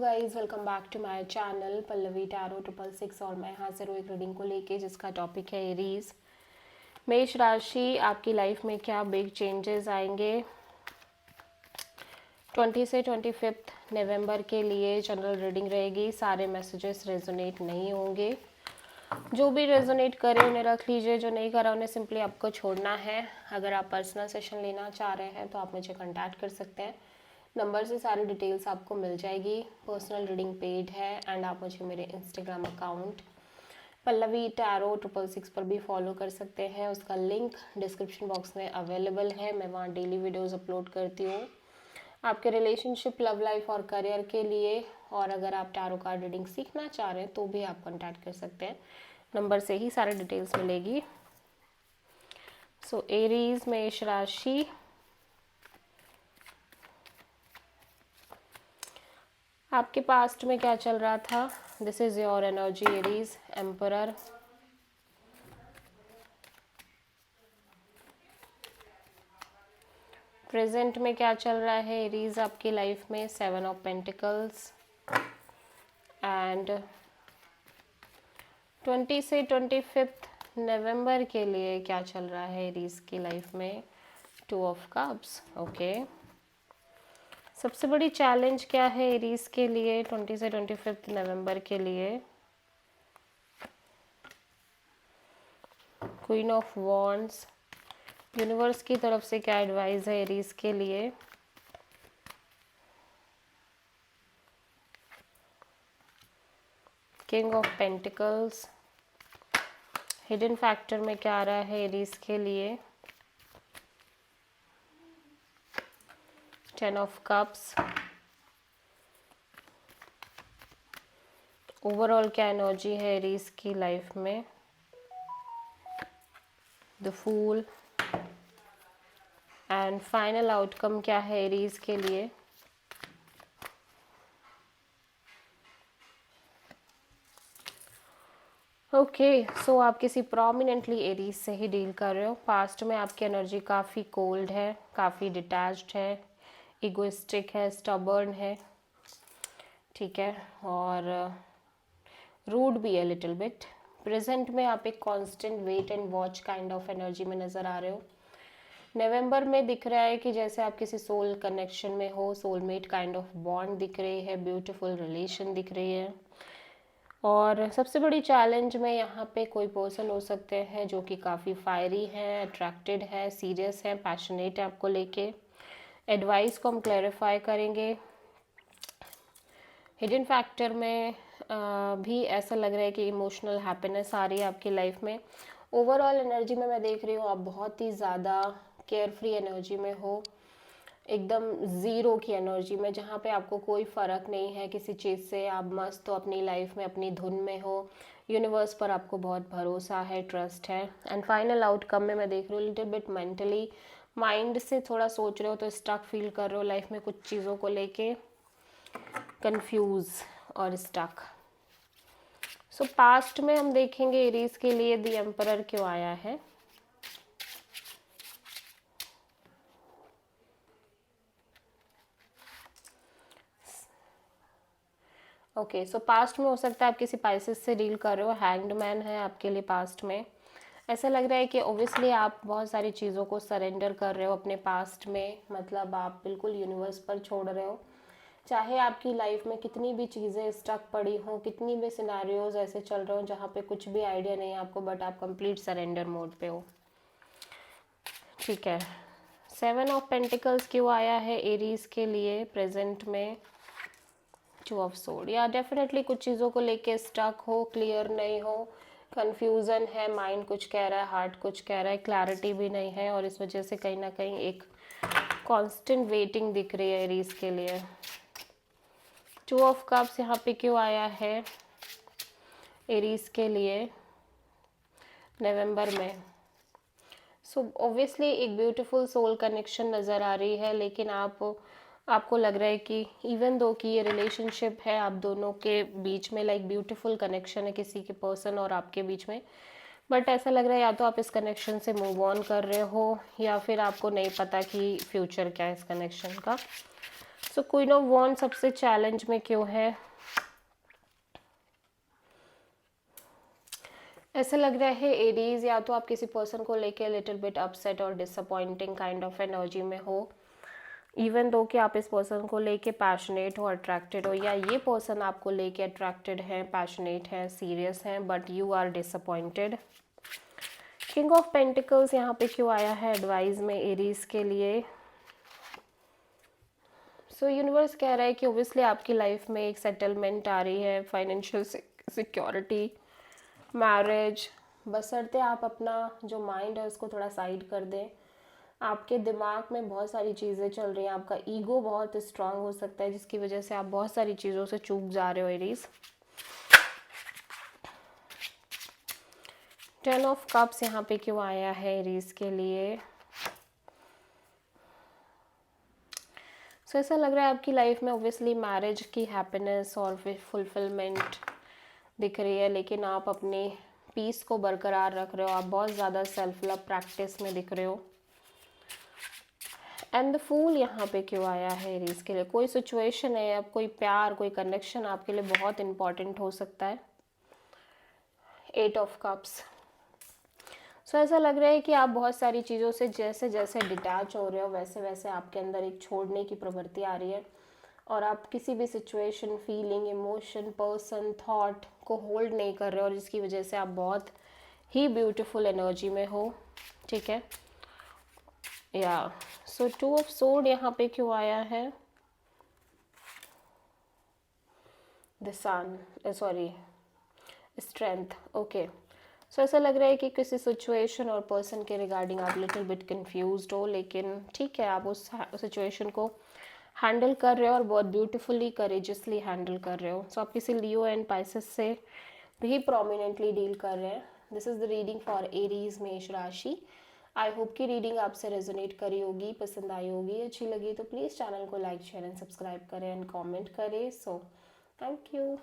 Guys, welcome back to my channel Pallavi tarot 666। और मैं हाजिर हूँ एक रीडिंग को लेके जिसका टॉपिक है एरीज। मेष राशि, आपकी लाइफ में क्या बिग चेंजेस आएंगे 20 से 25 नवंबर के लिए। जनरल रीडिंग रहेगी, सारे मैसेजेस रेजोनेट नहीं होंगे। जो भी रेजोनेट करे उन्हें रख लीजिए, जो नहीं करा उन्हें सिंपली आपको छोड़ना है। अगर आप पर्सनल सेशन लेना चाह रहे हैं तो आप मुझे कांटेक्ट कर सकते हैं। नंबर से सारी डिटेल्स आपको मिल जाएगी। पर्सनल रीडिंग पेड है एंड आप मुझे मेरे इंस्टाग्राम अकाउंट पल्लवी टैरो 666 पर भी फॉलो कर सकते हैं। उसका लिंक डिस्क्रिप्शन बॉक्स में अवेलेबल है। मैं वहाँ डेली वीडियोस अपलोड करती हूँ आपके रिलेशनशिप, लव लाइफ और करियर के लिए। और अगर आप टैरो कार्ड रीडिंग सीखना चाह रहे हैं तो भी आप कॉन्टैक्ट कर सकते हैं। नंबर से ही सारी डिटेल्स मिलेगी। सो एरीज मेष राशि, आपके पास्ट में क्या चल रहा था। This is your energy Aries. Emperor, present में क्या चल रहा है एरीज आपकी लाइफ में। 7 ऑफ पेंटिकल्स एंड 20 से 25 नवंबर के लिए क्या चल रहा है एरीज की लाइफ में। 2 ऑफ कप्स। ओके, सबसे बड़ी चैलेंज क्या है एरीज के लिए 20 से 25 नवंबर के लिए। क्वीन ऑफ वॉन्ड्स, यूनिवर्स की तरफ से क्या एडवाइस है एरीज के लिए। King of pentacles, hidden factor में क्या आ रहा है एरीज के लिए। 10 ऑफ कप्स, ओवरऑल क्या एनर्जी है एरीज की लाइफ में। The fool and final outcome क्या है एरीज के लिए। ओके, सो आप किसी प्रोमिनेंटली एरीज से ही डील कर रहे हो। पास्ट में आपकी एनर्जी काफ़ी कोल्ड है, काफ़ी डिटैच्ड है, इगोइस्टिक है, स्टबर्न है, ठीक है, और रूड भी है लिटिल बिट। प्रेजेंट में आप एक constant wait and watch kind of energy में नज़र आ रहे हो। नवंबर में दिख रहा है कि जैसे आप किसी सोल कनेक्शन में हो, सोलमेट काइंड ऑफ बॉन्ड दिख रही है, ब्यूटीफुल रिलेशन दिख रही है। और सबसे बड़ी चैलेंज में यहाँ पे कोई पर्सन हो सकते हैं जो कि काफ़ी फायरी है, अट्रैक्टेड है, सीरियस है, पैशनेट है आपको लेके। एडवाइस को हम क्लैरिफाई करेंगे। हिडन फैक्टर में भी ऐसा लग रहा है कि इमोशनल हैप्पीनेस आ रही है आपकी लाइफ में। ओवरऑल एनर्जी में मैं देख रही हूँ आप बहुत ही ज़्यादा केयर फ्री एनर्जी में हो, एकदम ज़ीरो की एनर्जी में, जहाँ पे आपको कोई फ़र्क नहीं है किसी चीज़ से। आप मस्त हो अपनी लाइफ में, अपनी धुन में हो। यूनिवर्स पर आपको बहुत भरोसा है, ट्रस्ट है। एंड फाइनल आउटकम में मैं देख रही हूँ लिटिल बिट मेंटली, माइंड से थोड़ा सोच रहे हो तो स्टक फील कर रहे हो लाइफ में, कुछ चीज़ों को लेके कंफ्यूज और स्टक। सो पास्ट में हम देखेंगे एरीज के लिए द एम्परर क्यों आया है। ओके, सो पास्ट में हो सकता है आप किसी पाइसेस से डील कर रहे हो। हैंग्ड मैन है आपके लिए पास्ट में। ऐसा लग रहा है कि ओब्वियसली आप बहुत सारी चीज़ों को सरेंडर कर रहे हो अपने पास्ट में, मतलब आप बिल्कुल यूनिवर्स पर छोड़ रहे हो। चाहे आपकी लाइफ में कितनी भी चीज़ें स्टक पड़ी हों, कितनी भी सिनेरियोज ऐसे चल रहे हो जहाँ पे कुछ भी आइडिया नहीं है आपको, बट आप कंप्लीट सरेंडर मोड पे हो, ठीक है। 7 ऑफ पेंटिकल्स क्यों आया है एरीज के लिए प्रेजेंट में। 2 ऑफ सोर्ड, या डेफिनेटली कुछ चीज़ों को लेके स्टक हो, क्लियर नहीं हो, कन्फ्यूज़न है। माइंड कुछ कह रहा है, हार्ट कुछ कह रहा है, क्लैरिटी भी नहीं है, और इस वजह से कहीं ना कहीं एक कांस्टेंट वेटिंग दिख रही है एरीज के लिए। 2 ऑफ कप्स यहाँ पे क्यों आया है एरीज के लिए नवंबर में। सो ऑब्वियसली एक ब्यूटीफुल सोल कनेक्शन नज़र आ रही है, लेकिन आपको लग रहा है कि इवन दो कि ये रिलेशनशिप है आप दोनों के बीच में, लाइक ब्यूटीफुल कनेक्शन है किसी के पर्सन और आपके बीच में, बट ऐसा लग रहा है या तो आप इस कनेक्शन से मूव ऑन कर रहे हो या फिर आपको नहीं पता कि फ्यूचर क्या है इस कनेक्शन का। सो क्वीन ऑफ वॉन्ड सबसे चैलेंज में क्यों है? ऐसा लग रहा है एरीज या तो आप किसी पर्सन को लेके लिटिल बिट अपसेट और डिसअपॉइंटिंग काइंड ऑफ एनर्जी में हो, इवन दो कि आप इस पर्सन को लेके पैशनेट हो, अट्रैक्टेड हो, या ये पर्सन आपको लेके अट्रैक्टेड है, पैशनेट है, सीरियस है, but you are disappointed. King of pentacles यहाँ पे क्यों आया है एडवाइस में एरीज के लिए? सो यूनिवर्स कह रहा है कि ओब्वियसली आपकी लाइफ में एक सेटलमेंट आ रही है, फाइनेंशियल सिक्योरिटी, मैरिज, बशर्ते आप अपना जो माइंड है उसको थोड़ा साइड कर दें। आपके दिमाग में बहुत सारी चीज़ें चल रही हैं, आपका ईगो बहुत स्ट्रांग हो सकता है जिसकी वजह से आप बहुत सारी चीज़ों से चूक जा रहे हो एरीज। 10 ऑफ कप्स यहाँ पे क्यों आया है एरीज के लिए? सो ऐसा लग रहा है आपकी लाइफ में ओब्वियसली मैरिज की हैप्पीनेस और फुलफिलमेंट दिख रही है, लेकिन आप अपनी पीस को बरकरार रख रहे हो, आप बहुत ज़्यादा सेल्फ लव प्रैक्टिस में दिख रहे हो। एंड द फूल यहाँ पे क्यों आया है एरीज के लिए? कोई सिचुएशन है, अब कोई प्यार, कोई कनेक्शन आपके लिए बहुत इंपॉर्टेंट हो सकता है। 8 ऑफ कप्स। सो ऐसा लग रहा है कि आप बहुत सारी चीज़ों से जैसे जैसे डिटैच हो रहे हो वैसे वैसे आपके अंदर एक छोड़ने की प्रवृत्ति आ रही है, और आप किसी भी situation, feeling, emotion, person, thought को होल्ड नहीं कर रहे हो, और जिसकी वजह से आप बहुत ही ब्यूटीफुल एनर्जी में हो। ठीक है, या सो 2 ऑफ सोर्ड यहाँ पे क्यों आया है? The sun, sorry, strength. Okay, so ऐसा लग रहा है कि किसी सिचुएशन और पर्सन के रिगार्डिंग आप लिटिल बिट कंफ्यूज्ड हो, लेकिन ठीक है, आप उस सिचुएशन को हैंडल कर रहे हो और बहुत ब्यूटीफुली, करेजियसली हैंडल कर रहे हो। सो आप किसी लियो एंड पाइसेस से भी प्रोमिनेंटली डील कर रहे हैं। This is the reading for Aries मेष राशि। आई होप की रीडिंग आपसे रेजोनेट करी होगी, पसंद आई होगी। अच्छी लगी तो प्लीज़ चैनल को लाइक, शेयर एंड सब्सक्राइब करें एंड कमेंट करें। So thank you.